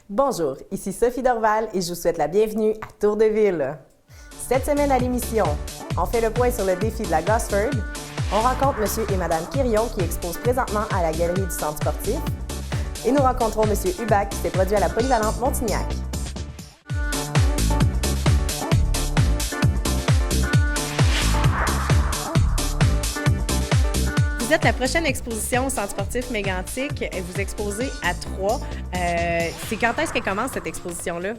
Bonjour, ici Sophie Dorval et je vous souhaite la bienvenue à Tour de Ville. Cette semaine à l'émission, on fait le point sur le défi de la Gosford, on rencontre M. et Mme Quirion qui exposent présentement à la galerie du Centre sportif et nous rencontrons M. Hubac qui s'est produit à la Polyvalente Montignac. Vous êtes la prochaine exposition au Centre sportif Mégantic. Vous exposez à Troyes. C'est quand est-ce qu'elle commence, cette exposition-là?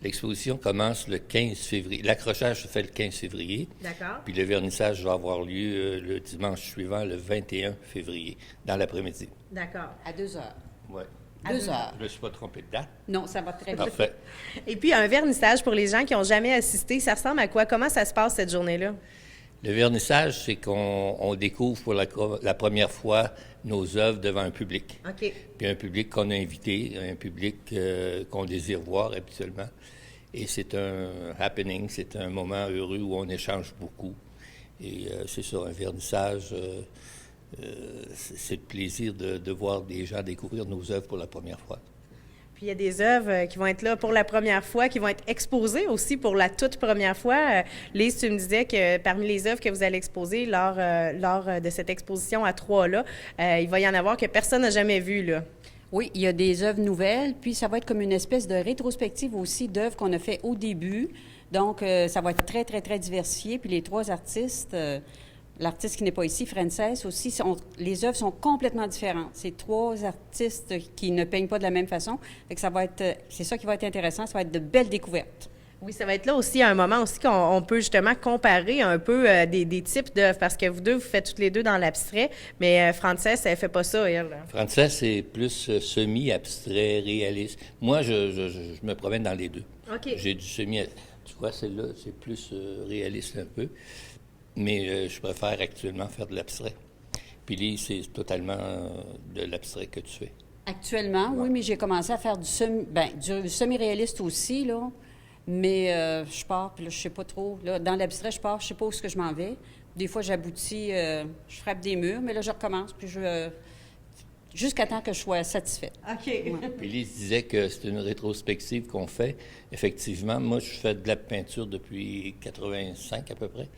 L'exposition commence le 15 février. L'accrochage se fait le 15 février. D'accord. Puis le vernissage va avoir lieu le dimanche suivant, le 21 février, dans l'après-midi. D'accord. À 2 heures. Oui. 2 heures. Je ne me suis pas trompé de date. Non, ça va très bien. Parfait. Et puis, un vernissage pour les gens qui n'ont jamais assisté, ça ressemble à quoi? Comment ça se passe cette journée-là? Le vernissage, c'est qu'on découvre pour la première fois nos œuvres devant un public. OK. Puis un public qu'on a invité, un public qu'on désire voir habituellement. Et c'est un happening, c'est un moment heureux où on échange beaucoup. Et c'est ça, un vernissage, c'est le plaisir de voir des gens découvrir nos œuvres pour la première fois. Puis il y a des œuvres qui vont être là pour la première fois, qui vont être exposées aussi pour la toute première fois. Lise, tu me disais que parmi les œuvres que vous allez exposer lors de cette exposition à Troyes-là, il va y en avoir que personne n'a jamais vues, là. Oui, il y a des œuvres nouvelles, puis ça va être comme une espèce de rétrospective aussi d'œuvres qu'on a fait au début. Donc, ça va être très, très, très diversifié. Puis les 3 artistes, l'artiste qui n'est pas ici, Frances aussi, les œuvres sont complètement différentes. C'est 3 artistes qui ne peignent pas de la même façon. Fait que c'est ça qui va être intéressant, ça va être de belles découvertes. Oui, ça va être là aussi un moment aussi qu'on peut justement comparer un peu des types d'œuvres, parce que vous deux, vous faites toutes les deux dans l'abstrait, mais Frances, elle fait pas ça, elle. Frances, c'est plus semi-abstrait, réaliste. Moi, je me promène dans les deux. OK. J'ai du semi... Tu vois, celle-là, c'est plus réaliste un peu, mais je préfère actuellement faire de l'abstrait. Puis Lise, c'est totalement de l'abstrait que tu fais. Actuellement, oui, mais j'ai commencé à faire du semi-réaliste aussi, là. Mais je pars, puis là, je sais pas trop. Là, dans l'abstrait, je pars, je sais pas où est-ce que je m'en vais. Des fois, j'aboutis, je frappe des murs, mais là, je recommence, puis jusqu'à temps que je sois satisfaite. OK. Ouais. Puis Lise disait que c'est une rétrospective qu'on fait. Effectivement, moi, je fais de la peinture depuis 85 à peu près.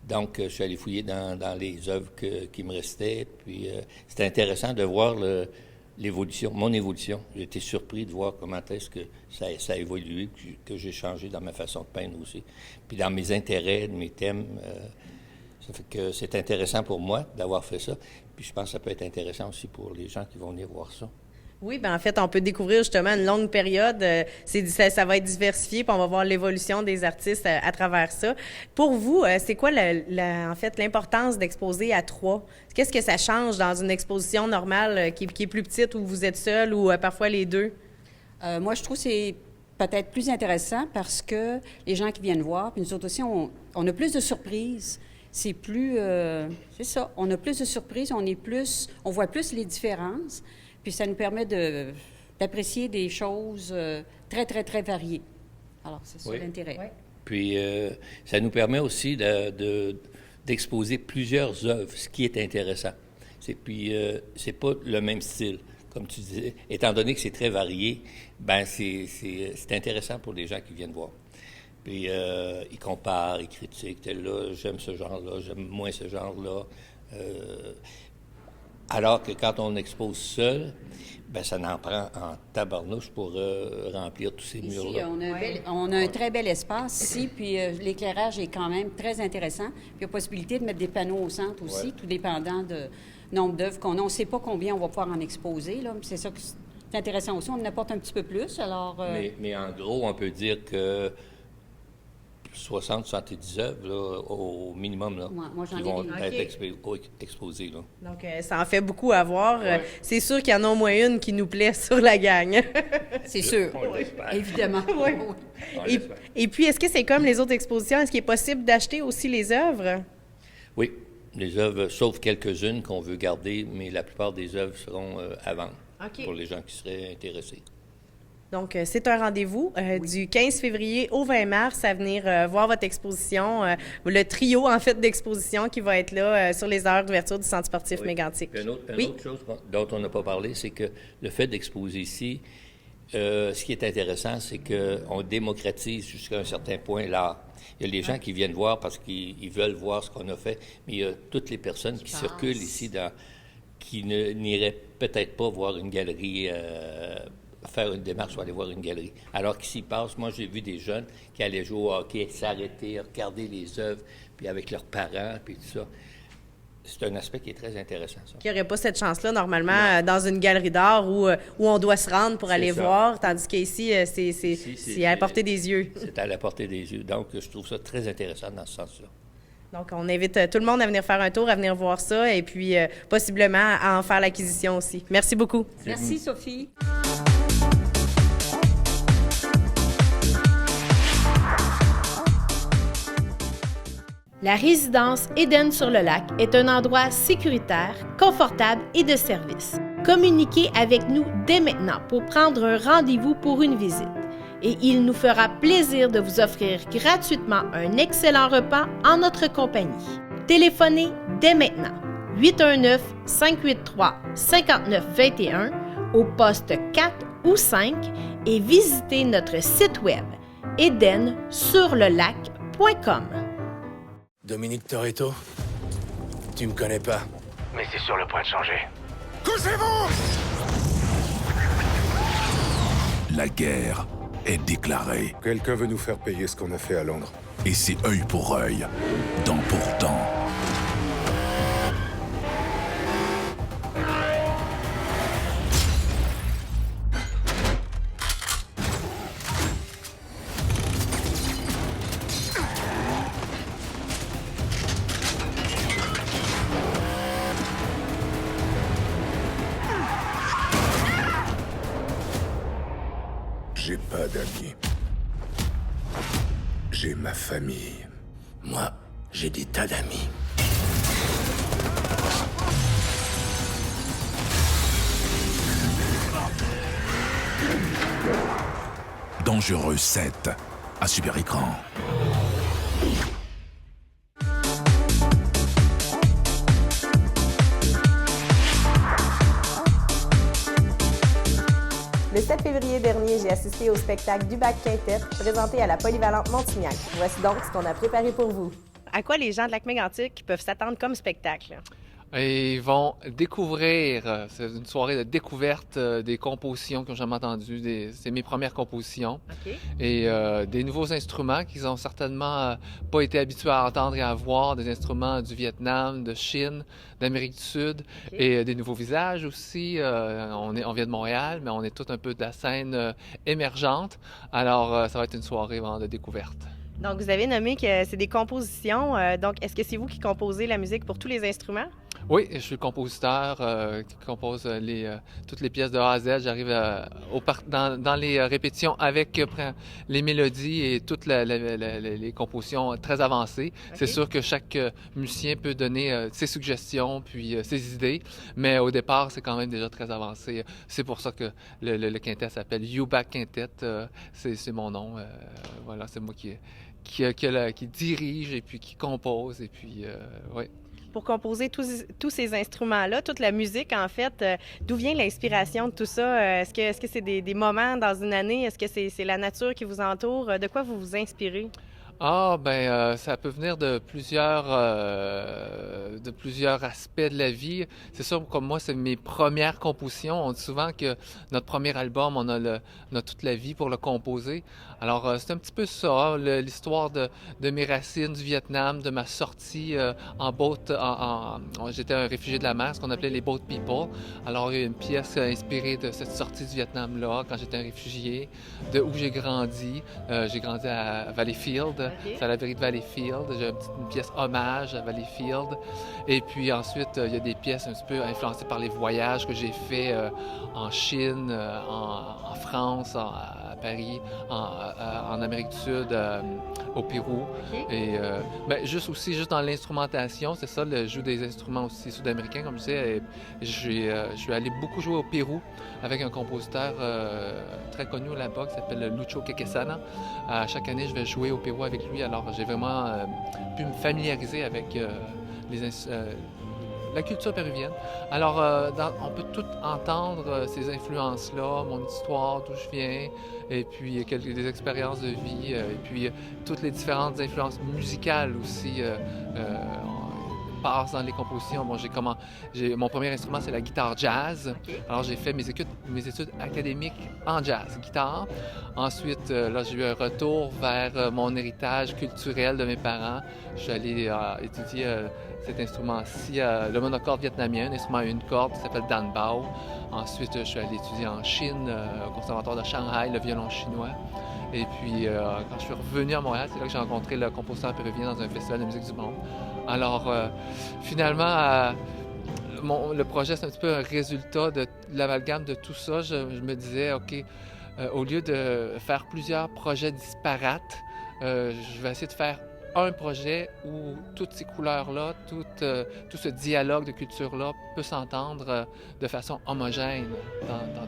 Donc, je suis allé fouiller dans les œuvres qui me restaient. Puis, c'était intéressant de voir l'évolution, mon évolution. J'ai été surpris de voir comment est-ce que ça a évolué, que j'ai changé dans ma façon de peindre aussi. Puis dans mes intérêts, mes thèmes, ça fait que c'est intéressant pour moi d'avoir fait ça. Puis je pense que ça peut être intéressant aussi pour les gens qui vont venir voir ça. Oui, bien en fait, on peut découvrir justement une longue période. Ça va être diversifié, puis on va voir l'évolution des artistes à travers ça. Pour vous, c'est quoi en fait l'importance d'exposer à 3? Qu'est-ce que ça change dans une exposition normale qui est plus petite, où vous êtes seul ou parfois les deux? Moi, je trouve que c'est peut-être plus intéressant parce que les gens qui viennent voir, puis nous autres aussi, on a plus de surprises. C'est ça, on a plus de surprises, on voit plus les différences. Puis ça nous permet d'apprécier des choses très, très, très variées. Alors, c'est ça l'intérêt. Oui. Puis, ça nous permet aussi d'exposer plusieurs œuvres, ce qui est intéressant. Puis, c'est pas le même style, comme tu disais. Étant donné que c'est très varié, ben c'est intéressant pour les gens qui viennent voir. Puis, ils comparent, ils critiquent. Là, j'aime ce genre-là, j'aime moins ce genre-là. Alors que quand on expose seul, ben ça n'en prend en tabarnouche pour remplir tous ces murs-là. Ici, on a un très bel espace ici, puis l'éclairage est quand même très intéressant. Puis il y a possibilité de mettre des panneaux au centre aussi, tout dépendant du nombre d'œuvres qu'on a. On ne sait pas combien on va pouvoir en exposer, là. C'est ça que c'est intéressant aussi. On en apporte un petit peu plus, alors... Mais en gros, on peut dire que 70 œuvres, là, au minimum, là, ouais, moi, qui vont être exposées. Là. Donc, ça en fait beaucoup à voir. Ouais. C'est sûr qu'il y en a au moins une qui nous plaît sur la gang. C'est sûr, évidemment. Oui. Et puis, est-ce que c'est comme les autres expositions? Est-ce qu'il est possible d'acheter aussi les œuvres? Oui, les œuvres, sauf quelques-unes qu'on veut garder, mais la plupart des œuvres seront à vendre pour les gens qui seraient intéressés. Donc, c'est un rendez-vous du 15 février au 20 mars à venir voir votre exposition, le trio, en fait, d'expositions qui va être là sur les heures d'ouverture du Centre sportif Mégantic. Une autre chose dont on n'a pas parlé, c'est que le fait d'exposer ici, Ce qui est intéressant, c'est qu'on démocratise jusqu'à un certain point l'art. Il y a les gens qui viennent voir parce qu'ils veulent voir ce qu'on a fait, mais il y a toutes les personnes qui circulent ici qui n'iraient peut-être pas voir une galerie, faire une démarche pour aller voir une galerie. Alors qu'ici passent, moi j'ai vu des jeunes qui allaient jouer au hockey, s'arrêter, regarder les œuvres, puis avec leurs parents, puis tout ça. C'est un aspect qui est très intéressant, ça. Il n'y aurait pas cette chance-là, normalement, dans une galerie d'art où on doit se rendre pour aller voir, tandis qu'ici, c'est à la portée des yeux. C'est à la portée des yeux. Donc, je trouve ça très intéressant dans ce sens-là. Donc, on invite tout le monde à venir faire un tour, à venir voir ça et puis possiblement à en faire l'acquisition aussi. Merci beaucoup. Merci, Sophie. La résidence Éden-sur-le-Lac est un endroit sécuritaire, confortable et de service. Communiquez avec nous dès maintenant pour prendre un rendez-vous pour une visite. Et il nous fera plaisir de vous offrir gratuitement un excellent repas en notre compagnie. Téléphonez dès maintenant 819-583-5921 au poste 4 ou 5 et visitez notre site web edensurlelac.com. Dominique Toretto, tu me connais pas. Mais c'est sur le point de changer. Couchez-vous! La guerre est déclarée. Quelqu'un veut nous faire payer ce qu'on a fait à Londres. Et c'est œil pour œil, dent pour dent. J'ai pas d'amis. J'ai ma famille. Moi, j'ai des tas d'amis. Dangereux 7 à Super Écran. Le 7 février dernier, j'ai assisté au spectacle du Bac Quintet présenté à la Polyvalente Montignac. Voici donc ce qu'on a préparé pour vous. À quoi les gens de Lac-Mégantic peuvent s'attendre comme spectacle? Et ils vont découvrir, c'est une soirée de découverte des compositions qu'ils n'ont jamais entendues. C'est mes premières compositions. OK. Et des nouveaux instruments qu'ils n'ont certainement pas été habitués à entendre et à voir, des instruments du Vietnam, de Chine, d'Amérique du Sud, OK. et des nouveaux visages aussi. On vient de Montréal, mais on est tout un peu de la scène émergente. Alors, ça va être une soirée vraiment de découverte. Donc, vous avez nommé que c'est des compositions. Donc, est-ce que c'est vous qui composez la musique pour tous les instruments? Oui, je suis le compositeur qui compose toutes les pièces de A à Z. J'arrive dans les répétitions avec les mélodies et toutes les compositions très avancées. OK. C'est sûr que chaque musicien peut donner ses suggestions puis ses idées, mais au départ, c'est quand même déjà très avancé. C'est pour ça que le quintet s'appelle You-Back Quintet. C'est mon nom. Voilà, c'est moi qui dirige et puis qui compose. Et puis, oui. Pour composer tous ces instruments-là, toute la musique, en fait, d'où vient l'inspiration de tout ça? Est-ce que c'est des moments dans une année? Est-ce que c'est la nature qui vous entoure? De quoi vous vous inspirez? Ça peut venir de plusieurs aspects de la vie. C'est sûr, comme moi, c'est mes premières compositions. On dit souvent que notre premier album, on a toute la vie pour le composer. Alors, c'est un petit peu ça, l'histoire de mes racines du Vietnam, de ma sortie en boat. J'étais un réfugié de la mer, ce qu'on appelait les boat people. Alors, il y a une pièce inspirée de cette sortie du Vietnam-là, quand j'étais un réfugié, de où j'ai grandi. J'ai grandi à Valleyfield. OK. C'est à l'abri de Valleyfield. J'ai une pièce hommage à Valleyfield. Et puis ensuite, il y a des pièces un petit peu influencées par les voyages que j'ai faits en Chine, en France, à Paris, en Amérique du Sud, au Pérou. OK. Et juste dans l'instrumentation, c'est ça, le jeu des instruments aussi sud-américains, comme je disais. Je suis allé beaucoup jouer au Pérou avec un compositeur très connu là-bas qui s'appelle Lucho Quequesana. Chaque année, je vais jouer au Pérou avec lui. Alors, j'ai vraiment pu me familiariser avec la culture péruvienne. Alors, on peut tout entendre ces influences-là, mon histoire, d'où je viens, et puis des expériences de vie, et puis toutes les différentes influences musicales aussi passent dans les compositions. Bon, mon premier instrument, c'est la guitare jazz. Okay. Alors, j'ai fait mes études académiques en jazz, guitare. Ensuite, là, j'ai eu un retour vers mon héritage culturel de mes parents. Je suis allé étudier cet instrument-ci, le monocorde vietnamien, un instrument à une corde qui s'appelle Dan Bao. Ensuite, je suis allé étudier en Chine, au conservatoire de Shanghai, le violon chinois. Et puis, quand je suis revenu à Montréal, c'est là que j'ai rencontré le compositeur péruvien dans un festival de musique du monde. Alors, finalement, le projet, c'est un petit peu un résultat de l'amalgame de tout ça. Je me disais, OK, au lieu de faire plusieurs projets disparates, je vais essayer de faire un projet où toutes ces couleurs-là, tout ce dialogue de culture-là peut s'entendre de façon homogène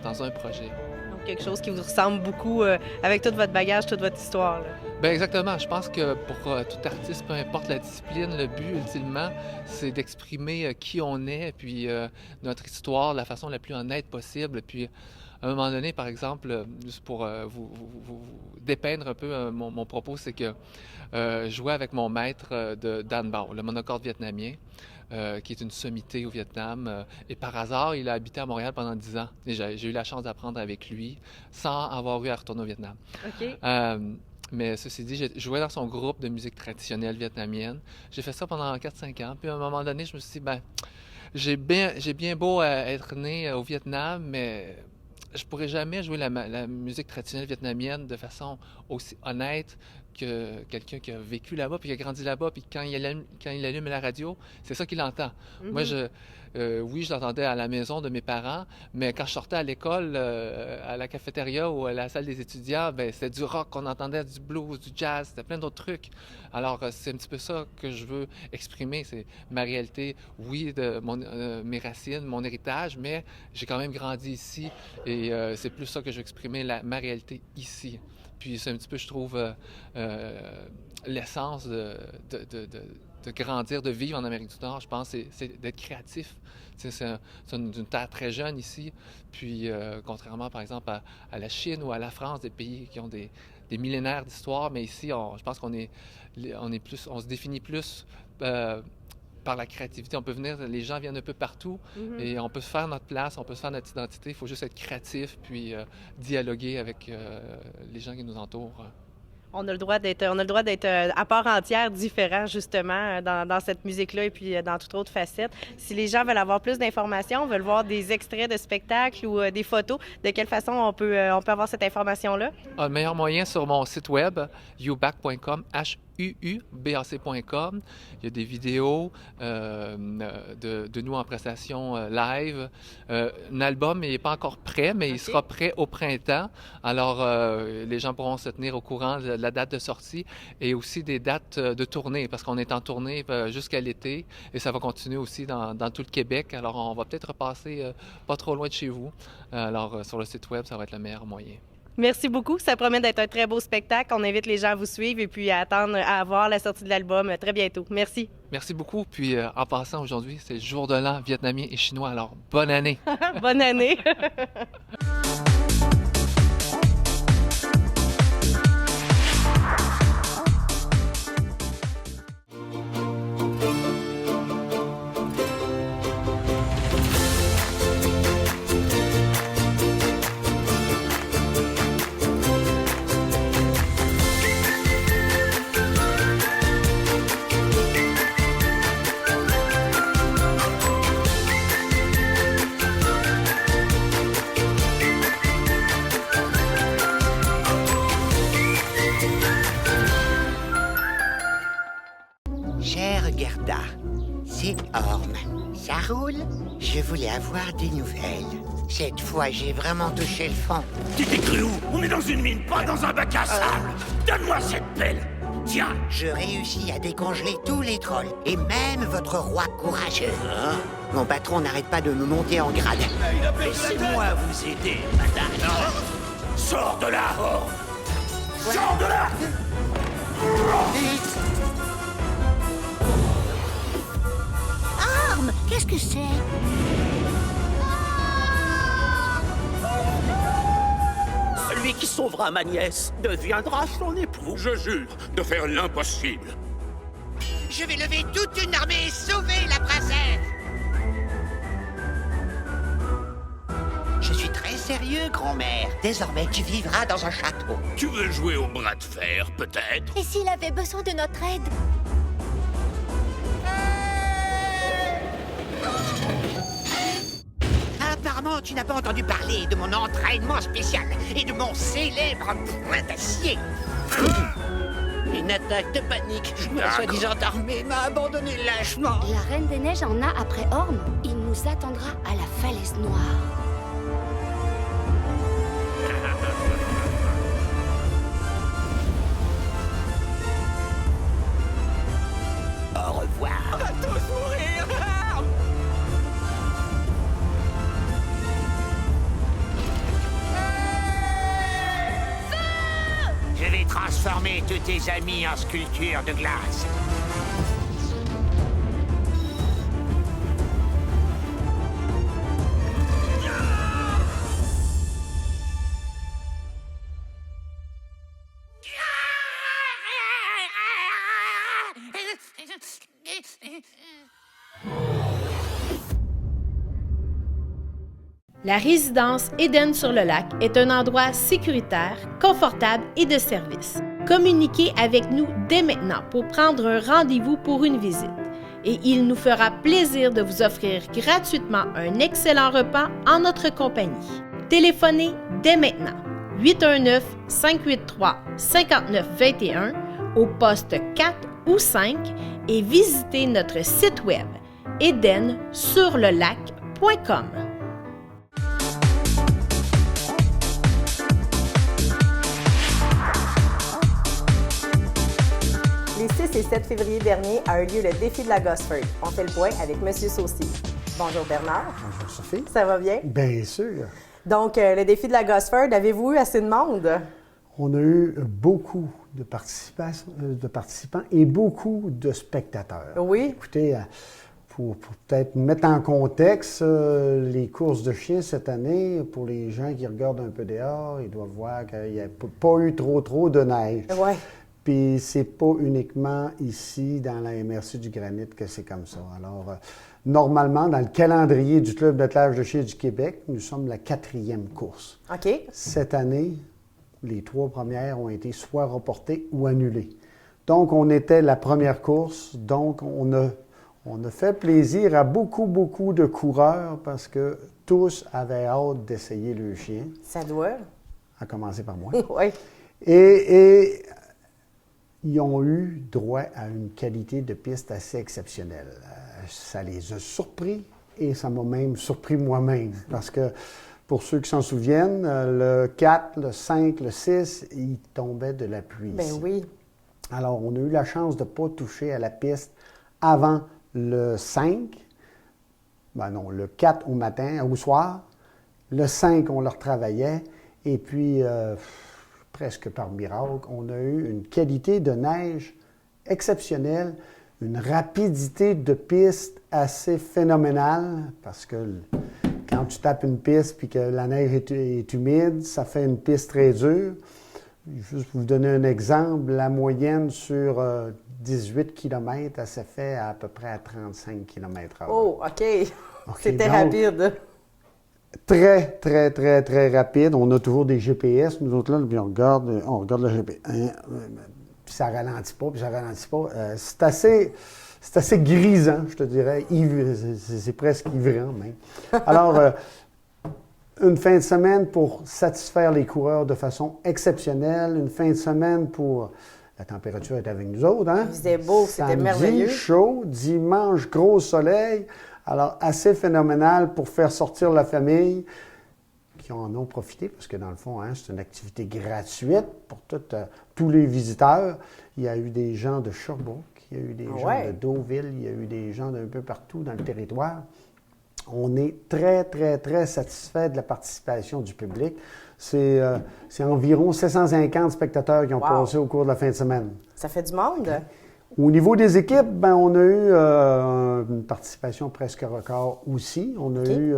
dans un projet. Donc, quelque chose qui vous ressemble beaucoup avec tout votre bagage, toute votre histoire. Là. Bien, exactement. Je pense que pour tout artiste, peu importe la discipline, le but, ultimement, c'est d'exprimer qui on est, puis notre histoire de la façon la plus honnête possible. Puis, à un moment donné, par exemple, juste pour vous dépeindre un peu mon propos, c'est que je jouais avec mon maître de Dan Bao, le monocorde vietnamien, qui est une sommité au Vietnam. Et par hasard, il a habité à Montréal pendant 10 ans. Et j'ai eu la chance d'apprendre avec lui sans avoir eu à retourner au Vietnam. OK. Mais ceci dit, j'ai joué dans son groupe de musique traditionnelle vietnamienne. J'ai fait ça pendant 4-5 ans. Puis à un moment donné, je me suis dit, j'ai bien beau être né au Vietnam, mais je pourrais jamais jouer la musique traditionnelle vietnamienne de façon aussi honnête que quelqu'un qui a vécu là-bas, puis qui a grandi là-bas, puis quand il allume la radio, c'est ça qu'il entend. Mm-hmm. Moi, oui, je l'entendais à la maison de mes parents, mais quand je sortais à l'école, à la cafétéria ou à la salle des étudiants, c'était du rock qu'on entendait, du blues, du jazz, c'était plein d'autres trucs. Alors, c'est un petit peu ça que je veux exprimer, c'est ma réalité, oui, de mes racines, mon héritage, mais j'ai quand même grandi ici, et c'est plus ça que je veux exprimer, ma réalité ici. Puis c'est un petit peu, je trouve, l'essence de grandir, de vivre en Amérique du Nord, je pense, c'est d'être créatif. C'est une terre très jeune ici. Puis, contrairement, par exemple, à la Chine ou à la France, des pays qui ont des millénaires d'histoire, mais ici, je pense qu'on se définit plus par la créativité. On peut venir, les gens viennent un peu partout et on peut se faire notre place, on peut se faire notre identité. Il faut juste être créatif puis dialoguer avec les gens qui nous entourent. On a le droit d'être à part entière différent, justement, dans cette musique-là et puis dans toute autre facette. Si les gens veulent avoir plus d'informations, veulent voir des extraits de spectacles ou des photos, de quelle façon on peut avoir cette information-là? Le meilleur moyen, sur mon site web, youbac.com, UUBAC.com. Il y a des vidéos de nous en prestation live. Un album n'est pas encore prêt, mais il sera prêt au printemps. Alors, les gens pourront se tenir au courant de la date de sortie et aussi des dates de tournée, parce qu'on est en tournée jusqu'à l'été et ça va continuer aussi dans tout le Québec. Alors, on va peut-être repasser pas trop loin de chez vous. Alors, sur le site web, ça va être le meilleur moyen. Merci beaucoup. Ça promet d'être un très beau spectacle. On invite les gens à vous suivre et puis à attendre à voir la sortie de l'album très bientôt. Merci. Merci beaucoup. Puis en passant, aujourd'hui, c'est le jour de l'an vietnamien et chinois. Alors, bonne année. Bonne année. Ça roule? Je voulais avoir des nouvelles. Cette fois, j'ai vraiment touché le fond. Tu t'es cru où? On est dans une mine, pas dans un bac à sable. Donne-moi cette pelle. Tiens. Je réussis à décongeler tous les trolls, et même votre roi courageux. Hein? Mon patron n'arrête pas de me monter en grade. Laissez-moi vous aider, madame. Sors de là, Horde. Sors de là. énorme. Qu'est-ce que c'est? Celui qui sauvera ma nièce deviendra son époux. Je jure de faire l'impossible. Je vais lever toute une armée et sauver la princesse. Je suis très sérieux, grand-mère. Désormais, tu vivras dans un château. Tu veux jouer au bras de fer, peut-être? Et s'il avait besoin de notre aide? Apparemment, tu n'as pas entendu parler de mon entraînement spécial et de mon célèbre poing d'acier. Une attaque de panique. Ma soi-disant armée m'a abandonné lâchement. La Reine des Neiges en a après Orme. Il nous attendra à la falaise noire. Au revoir. On va tous mourir. Je vais transformer tous tes amis en sculptures de glace. La résidence Éden-sur-le-Lac est un endroit sécuritaire, confortable et de service. Communiquez avec nous dès maintenant pour prendre un rendez-vous pour une visite. Et il nous fera plaisir de vous offrir gratuitement un excellent repas en notre compagnie. Téléphonez dès maintenant 819-583-5921 au poste 4 ou 5 et visitez notre site web edensurlelac.com. Les 6 et 7 février dernier a eu lieu le défi de la Gosford. On fait le point avec M. Saucier. Bonjour Bernard. Bonjour Sophie. Ça va bien? Bien sûr. Donc, le défi de la Gosford, avez-vous eu assez de monde? On a eu beaucoup de participants et beaucoup de spectateurs. Oui. Écoutez, pour peut-être mettre en contexte, les courses de chiens cette année, pour les gens qui regardent un peu dehors, ils doivent voir qu'il n'y a pas eu trop de neige. Oui. Puis c'est pas uniquement ici, dans la MRC du Granit, que c'est comme ça. Alors, normalement, dans le calendrier du Club d'attelage de chiens du Québec, nous sommes la 4e course. OK. Cette année, les 3 premières ont été soit reportées ou annulées. Donc, on était la première course. Donc, on a fait plaisir à beaucoup de coureurs parce que tous avaient hâte d'essayer le chien. Ça doit. À commencer par moi. Oui. Et ils ont eu droit à une qualité de piste assez exceptionnelle. Ça les a surpris et ça m'a même surpris moi-même. Parce que, pour ceux qui s'en souviennent, le 4, le 5, le 6, ils tombaient de la pluie. Ben oui. Alors, on a eu la chance de ne pas toucher à la piste avant le 5. Ben non, le 4 au matin, au soir. Le 5, on le retravaillait. Et puis, presque par miracle, on a eu une qualité de neige exceptionnelle, une rapidité de piste assez phénoménale, parce que quand tu tapes une piste puis que la neige est humide, ça fait une piste très dure. Juste pour vous donner un exemple, la moyenne sur 18 km, elle s'est fait à peu près à 35 km/h. Oh, OK. C'était rapide. Très rapide. On a toujours des GPS, nous autres là, puis on regarde le GPS. Puis ça ralentit pas, c'est assez grisant, je te dirais. C'est presque ivrant même. Alors, une fin de semaine pour satisfaire les coureurs de façon exceptionnelle. Une fin de semaine pour... La température est avec nous autres, hein? Il faisait beau, c'était merveilleux. Samedi, chaud. Dimanche, gros soleil. Alors, assez phénoménal pour faire sortir la famille qui en ont profité, parce que dans le fond, hein, c'est une activité gratuite pour tous les visiteurs. Il y a eu des gens de Sherbrooke, il y a eu des gens de Deauville, il y a eu des gens d'un peu partout dans le territoire. On est très satisfait de la participation du public. C'est environ 750 spectateurs qui ont passé au cours de la fin de semaine. Ça fait du monde? Au niveau des équipes, ben, on a eu une participation presque record aussi. On a eu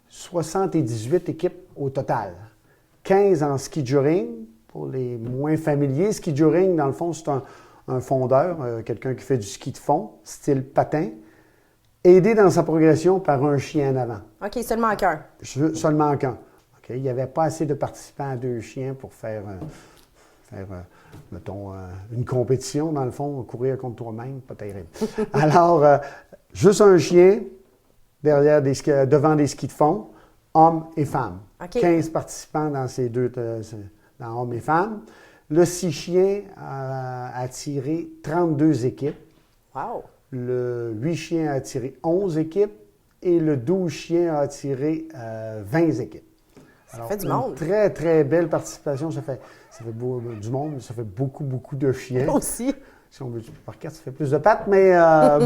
78 équipes au total. 15 en ski de joring, pour les moins familiers. Ski de joring, dans le fond, c'est un fondeur, quelqu'un qui fait du ski de fond, style patin, aidé dans sa progression par un chien en avant. OK, seulement qu'un. Seulement qu'un. OK, il n'y avait pas assez de participants à 2 chiens pour faire mettons, une compétition, dans le fond, courir contre toi-même, pas terrible. Alors, juste un chien devant des skis de fond, hommes et femmes. Okay. 15 participants dans ces deux, dans hommes et femmes. Le 6 chiens a attiré 32 équipes. Wow! Le 8 chiens a attiré 11 équipes et le 12 chiens a attiré 20 équipes. Ça fait du monde. Très, très belle participation. Ça fait du monde, mais ça fait beaucoup, beaucoup de chiens. Aussi. Si on veut par 4, ça fait plus de pattes, mais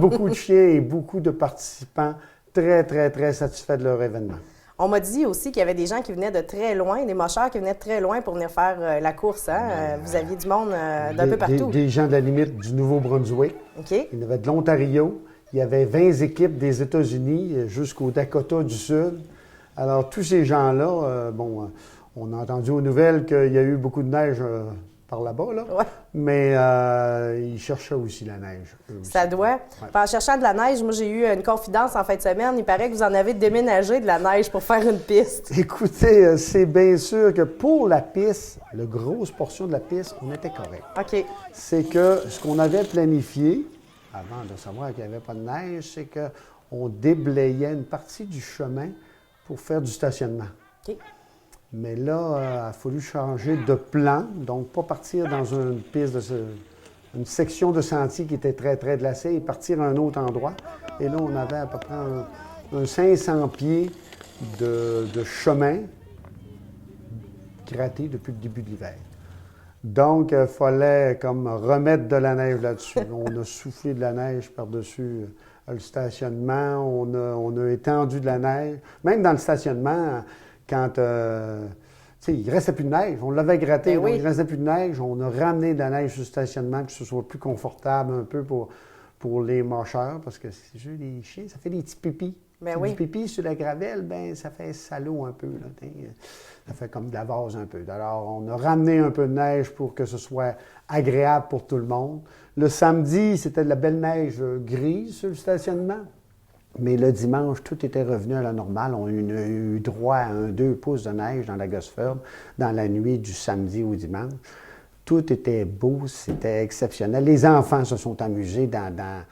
beaucoup de chiens et beaucoup de participants très, très, très satisfaits de leur événement. On m'a dit aussi qu'il y avait des gens qui venaient de très loin, des mocheurs qui venaient de très loin pour venir faire la course. Hein? Vous aviez du monde d'un peu partout. Des gens de la limite du Nouveau-Brunswick. OK. Il y avait de l'Ontario. Il y avait 20 équipes des États-Unis jusqu'au Dakota du Sud. Alors, tous ces gens-là, on a entendu aux nouvelles qu'il y a eu beaucoup de neige par là-bas, là. Ouais. Mais ils cherchaient aussi la neige. Ça doit. Ouais. En cherchant de la neige, moi, j'ai eu une confidence en fin de semaine. Il paraît que vous en avez déménagé de la neige pour faire une piste. Écoutez, c'est bien sûr que pour la piste, la grosse portion de la piste, on était correct. OK. C'est que ce qu'on avait planifié, avant de savoir qu'il n'y avait pas de neige, c'est qu'on déblayait une partie du chemin pour faire du stationnement. OK. Mais là, il a fallu changer de plan, donc pas partir dans une piste, une section de sentier qui était très, très glacée et partir à un autre endroit. Et là, on avait à peu près un 500 pieds de chemin gratté depuis le début de l'hiver. Donc, il fallait comme remettre de la neige là-dessus. On a soufflé de la neige par-dessus le stationnement, on a étendu de la neige. Même dans le stationnement, quand il ne restait plus de neige, on l'avait gratté, oui. Il ne restait plus de neige, on a ramené de la neige sur le stationnement, que ce soit plus confortable un peu pour les marcheurs, parce que les chiens, ça fait des petits pipis. Oui. Du pipi sur la gravelle, ça fait salaud un peu. Là, ça fait comme de la vase un peu. Alors, on a ramené un peu de neige pour que ce soit agréable pour tout le monde. Le samedi, c'était de la belle neige grise sur le stationnement. Mais le dimanche, tout était revenu à la normale. On a eu droit à 2 pouces de neige dans la Gosford dans la nuit du samedi au dimanche. Tout était beau, c'était exceptionnel. Les enfants se sont amusés dans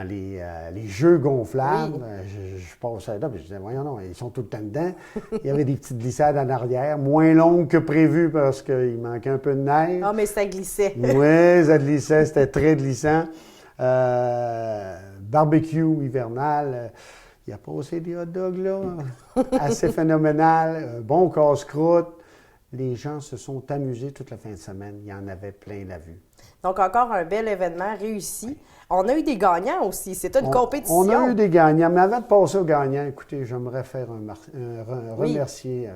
les jeux gonflables. Oui. Je passais là, puis je disais, voyons, non, ils sont tout le temps dedans. Il y avait des petites glissades en arrière, moins longues que prévu parce qu'il manquait un peu de neige. Ah, mais ça glissait. Oui, ça glissait, c'était très glissant. Barbecue hivernal. Il a passé des hot dogs, là, assez phénoménal. Bon casse-croûte. Les gens se sont amusés toute la fin de semaine. Il y en avait plein la vue. Donc, encore un bel événement réussi. On a eu des gagnants aussi. C'était une compétition. On a eu des gagnants. Mais avant de passer aux gagnants, écoutez, j'aimerais faire remercier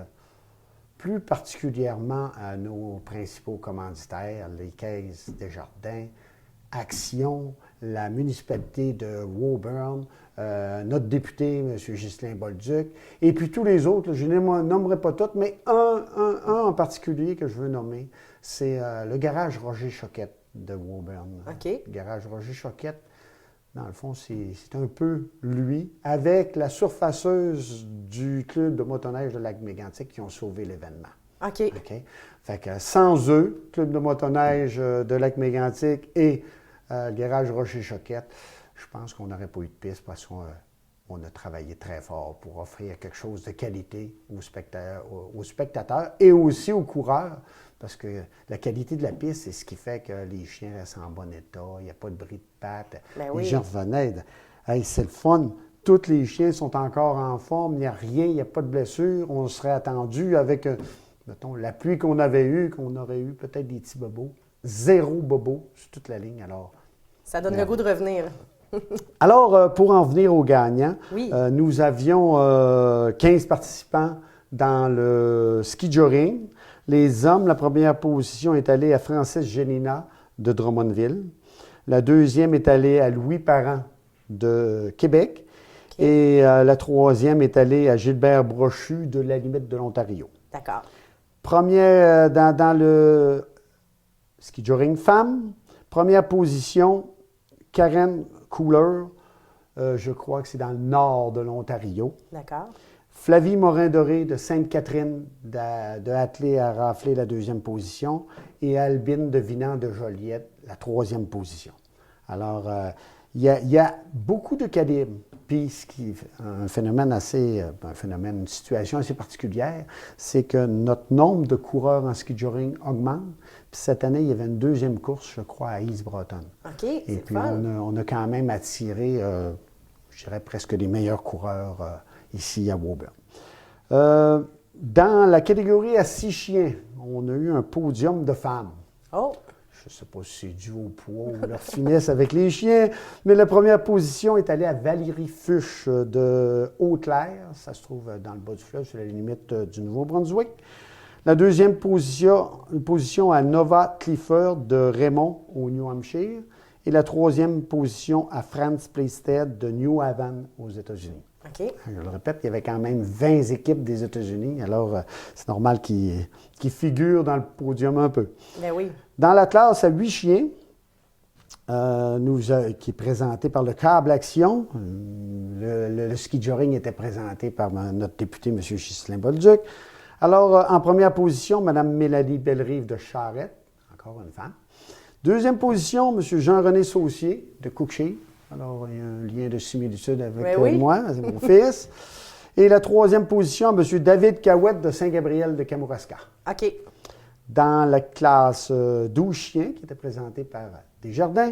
plus particulièrement à nos principaux commanditaires, les Caisses Desjardins, Action, la municipalité de Woburn, notre député, M. Ghislain Bolduc, et puis tous les autres, je ne nommerai pas tous, mais un en particulier que je veux nommer, c'est le garage Roger Choquette de Woburn. OK. Le garage Roger Choquette, dans le fond, c'est un peu lui, avec la surfaceuse du club de motoneige de Lac-Mégantic qui ont sauvé l'événement. OK. OK. Fait que sans eux, club de motoneige de Lac-Mégantic et le garage Rocher Choquette, je pense qu'on n'aurait pas eu de piste parce qu'on a travaillé très fort pour offrir quelque chose de qualité aux spectateurs et aussi aux coureurs, parce que la qualité de la piste, c'est ce qui fait que les chiens restent en bon état, il n'y a pas de bris de pattes. Oui. Les gens revenaient, hey, c'est le fun, tous les chiens sont encore en forme, il n'y a rien, il n'y a pas de blessure, on serait attendu avec, mettons, la pluie qu'on avait eue, qu'on aurait eu peut-être des petits bobos. 0 bobo sur toute la ligne, alors... Ça donne le goût de revenir. Alors, pour en venir aux gagnants, oui. Nous avions 15 participants dans le ski joring. Les hommes, la première position est allée à Francis Génina de Drummondville. La deuxième est allée à Louis Parent de Québec. Et la troisième est allée à Gilbert Brochu de la limite de l'Ontario. D'accord. Première dans le ski joring femme, première position, Karen Cooler, je crois que c'est dans le nord de l'Ontario. D'accord. Flavie Morin-Doré de Sainte-Catherine de Attelé a raflé la deuxième position et Albine de Vinan de Joliette la troisième position. Alors, il y a beaucoup de calibres. Puis, une situation assez particulière, c'est que notre nombre de coureurs en ski joring augmente. Puis cette année, il y avait une deuxième course, je crois, à East Breton. OK, et puis, fun. on a quand même attiré, je dirais, presque les meilleurs coureurs ici à Woburn. Dans la catégorie à 6 chiens, on a eu un podium de femmes. Oh! Je ne sais pas si c'est dû au poids ou leur finesse avec les chiens, mais la première position est allée à Valérie Fuchs de Haute-Claire. Ça se trouve dans le bas du fleuve, sur la limite du Nouveau-Brunswick. La deuxième position à Nova Clifford de Raymond, au New Hampshire. Et la troisième position à Franz Playstead de New Haven, aux États-Unis. OK. Je le répète, il y avait quand même 20 équipes des États-Unis, alors c'est normal qu'ils figurent dans le podium un peu. Ben oui. Dans la classe à 8 chiens, qui est présenté par le Câble Action, le ski joring était présenté par notre député, M. Ghislain Bolduc. Alors, en première position, Mme Mélanie Bellerive de Charette, encore une femme. Deuxième position, M. Jean-René Saucier de Cookshay. Alors, il y a un lien de similitude avec moi, c'est mon fils. Et la troisième position, M. David Cahouette de Saint-Gabriel de Kamouraska. OK. Dans la classe 12 chiens, qui était présentée par Desjardins,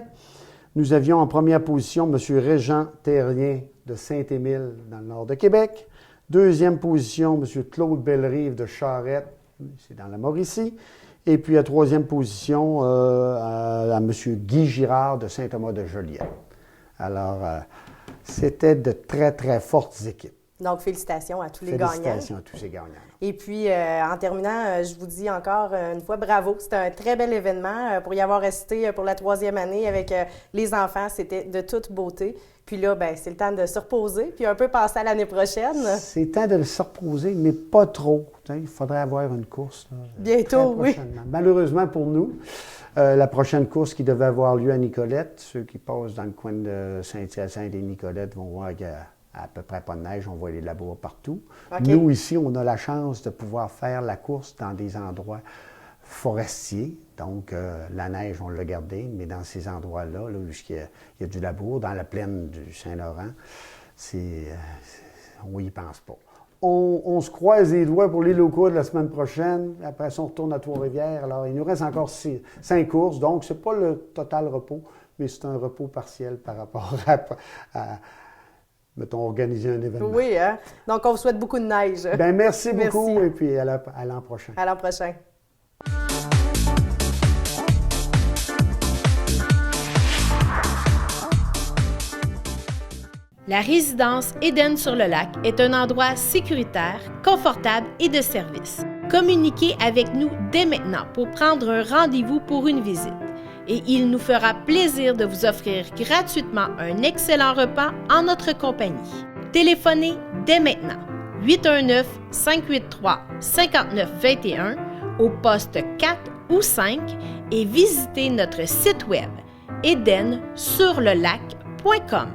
nous avions en première position M. Régent Terrien de Saint-Émile, dans le nord de Québec. Deuxième position, M. Claude Bellerive de Charette, c'est dans la Mauricie. Et puis, à troisième position, à M. Guy Girard de Saint-Thomas de Joliette. Alors, c'était de très, très fortes équipes. Donc, félicitations à tous les gagnants. Félicitations à tous ces gagnants. Et puis, en terminant, je vous dis encore une fois bravo. C'était un très bel événement. Pour y avoir assisté pour la 3e année avec les enfants, c'était de toute beauté. Puis là, ben, c'est le temps de se reposer, puis un peu passer à l'année prochaine. C'est temps de se reposer, mais pas trop. Il faudrait avoir une course. Là, bientôt, oui. Malheureusement pour nous, la prochaine course qui devait avoir lieu à Nicolette, ceux qui passent dans le coin de Saint-Hyacinthe et Nicolette vont voir qu'il y a à peu près pas de neige, on voit les labours partout. Okay. Nous, ici, on a la chance de pouvoir faire la course dans des endroits forestiers. Donc, la neige, on l'a gardée, mais dans ces endroits-là, là, où il y a du labour, dans la plaine du Saint-Laurent, on n'y pense pas. On se croise les doigts pour les locaux de la semaine prochaine. Après ça, on retourne à Trois-Rivières. Alors, il nous reste encore 5 courses. Donc, ce n'est pas le total repos, mais c'est un repos partiel par rapport à mettons, organiser un événement. Oui, hein? Donc, on vous souhaite beaucoup de neige. Bien, merci beaucoup et puis à l'an prochain. À l'an prochain. La résidence Éden-sur-le-Lac est un endroit sécuritaire, confortable et de service. Communiquez avec nous dès maintenant pour prendre un rendez-vous pour une visite. Et il nous fera plaisir de vous offrir gratuitement un excellent repas en notre compagnie. Téléphonez dès maintenant 819-583-5921 au poste 4 ou 5 et visitez notre site web edensurlelac.com.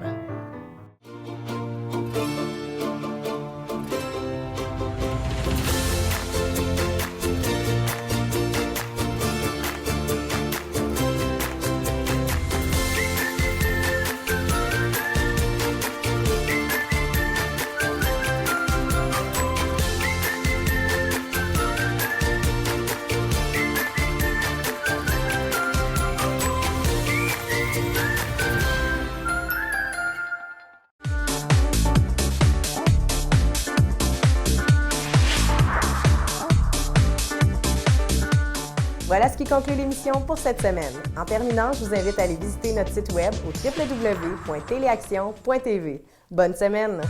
Voilà ce qui conclut l'émission pour cette semaine. En terminant, je vous invite à aller visiter notre site web au www.téléaction.tv. Bonne semaine!